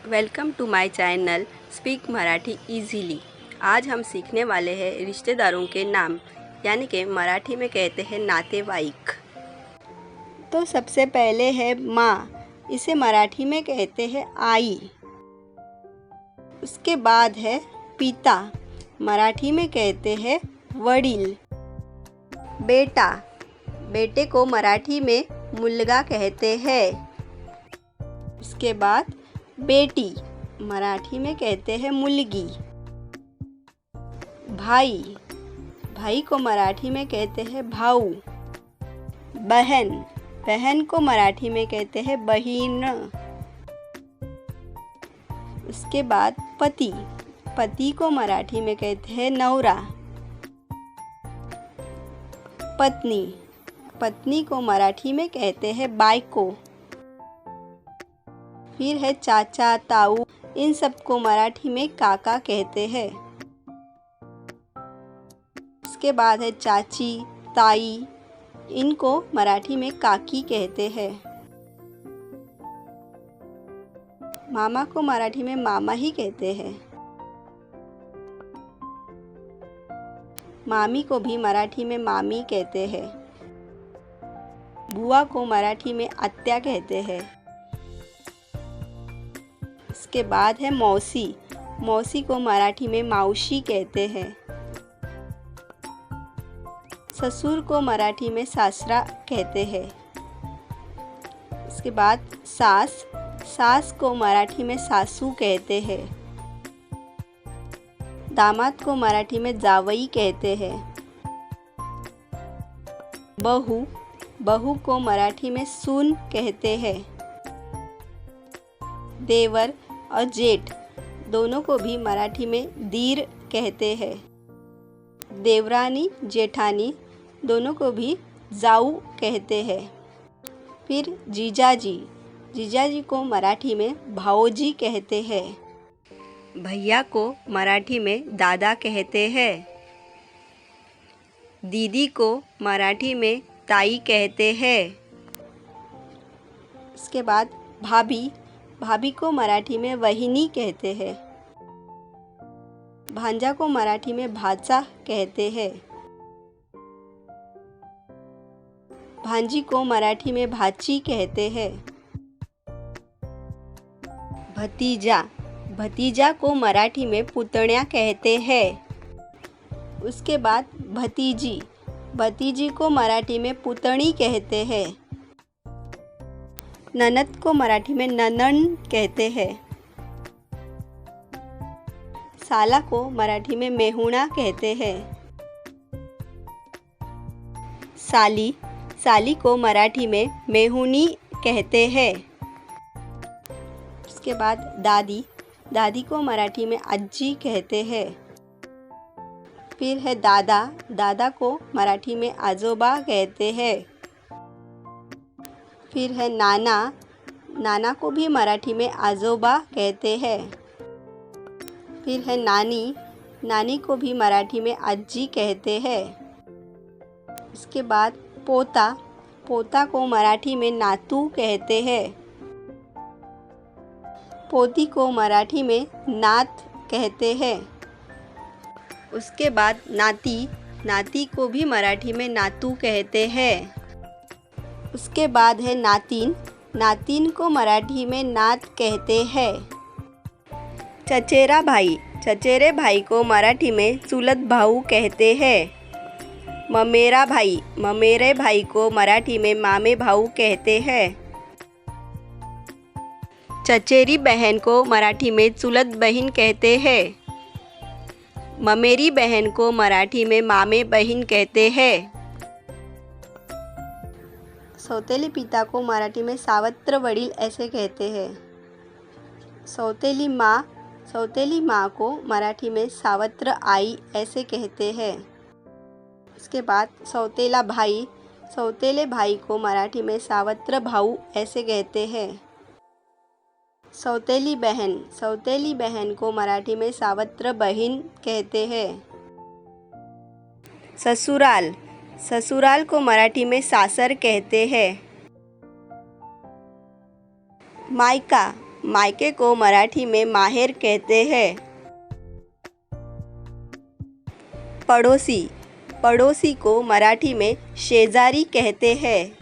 Welcome to my channel speak Marathi easily. आज हम सीखने वाले हैं रिश्तेदारों के नाम, यानी कि मराठी में कहते हैं नातेवाईक। तो सबसे पहले है माँ, इसे मराठी में कहते हैं आई। उसके बाद है पिता, मराठी में कहते हैं वडील। बेटा, बेटे को मराठी में मुलगा कहते हैं। उसके बाद बेटी, मराठी में कहते हैं मुलगी। भाई, भाई को मराठी में कहते हैं भाऊ। बहन, बहन को मराठी में कहते हैं बहीण। उसके बाद पति, पति को मराठी में कहते हैं नवरा। पत्नी, पत्नी को मराठी में कहते हैं बायको। फिर है चाचा, ताऊ, इन सबको मराठी में काका कहते हैं। इसके बाद है चाची, ताई, इनको मराठी में काकी कहते हैं। मामा को मराठी में मामा ही कहते हैं। मामी को भी मराठी में मामी कहते हैं। बुआ को मराठी में आत्या कहते हैं। इसके बाद है मौसी, मौसी को मराठी में मावशी कहते हैं। ससुर को मराठी में सासरा कहते हैं। इसके बाद सास, सास को मराठी में सासू कहते हैं। दामाद को मराठी में जावई कहते हैं। बहू, बहू को मराठी में सून कहते हैं। देवर और जेठ, दोनों को भी मराठी में दीर कहते हैं। देवरानी, जेठानी, दोनों को भी जाऊ कहते हैं। फिर जीजाजी, जीजाजी को मराठी में भाऊजी कहते हैं। भैया को मराठी में दादा कहते हैं। दीदी को मराठी में ताई कहते हैं। इसके बाद भाभी, भाभी को मराठी में वहिनी कहते हैं। भांजा को मराठी में भाचा कहते हैं। भांजी को मराठी में भाची कहते हैं। भतीजा, भतीजा को मराठी में पुतण्या कहते हैं। उसके बाद भतीजी, भतीजी को मराठी में पुतणी कहते हैं। ननद को मराठी में ननन कहते हैं। साला को मराठी में मेहुणा कहते हैं। साली, साली को मराठी में मेहुनी कहते हैं। उसके बाद दादी, दादी को मराठी में अज्जी कहते हैं। फिर है दादा, दादा को मराठी में आजोबा कहते हैं। फिर है नाना, नाना को भी मराठी में आजोबा कहते हैं। फिर है नानी, नानी को भी मराठी में अज्जी कहते हैं। इसके बाद पोता, पोता को मराठी में नातू कहते हैं। पोती को मराठी में नात कहते हैं। उसके बाद नाती, नाती को भी मराठी में नातू कहते हैं। उसके बाद है नातिन, नातिन को मराठी में नात कहते हैं। चचेरा भाई, चचेरे भाई को मराठी में चुलत भाऊ कहते हैं। ममेरा भाई, ममेरे भाई को मराठी में मामे भाऊ कहते हैं। चचेरी बहन को मराठी में चुलत बहिन कहते हैं। ममेरी बहन को मराठी में मामे बहिन कहते हैं। सौतेले पिता को मराठी में सावत्र वडील ऐसे कहते हैं। सौतेली माँ को मराठी में सावत्र आई ऐसे कहते हैं। इसके बाद सौतेला भाई, सौतेले भाई को मराठी में सावत्र भाऊ ऐसे कहते हैं। सौतेली बहन को मराठी में सावत्र बहिन कहते हैं। ससुराल, ससुराल को मराठी में सासर कहते हैं। मायका, मायके को मराठी में माहेर कहते हैं। पड़ोसी, पड़ोसी को मराठी में शेजारी कहते हैं।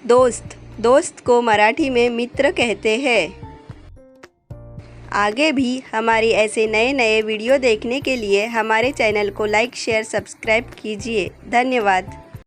दोस्त, दोस्त को मराठी में मित्र कहते हैं। आगे भी हमारी ऐसे नए नए वीडियो देखने के लिए हमारे चैनल को लाइक शेयर सब्सक्राइब कीजिए। धन्यवाद।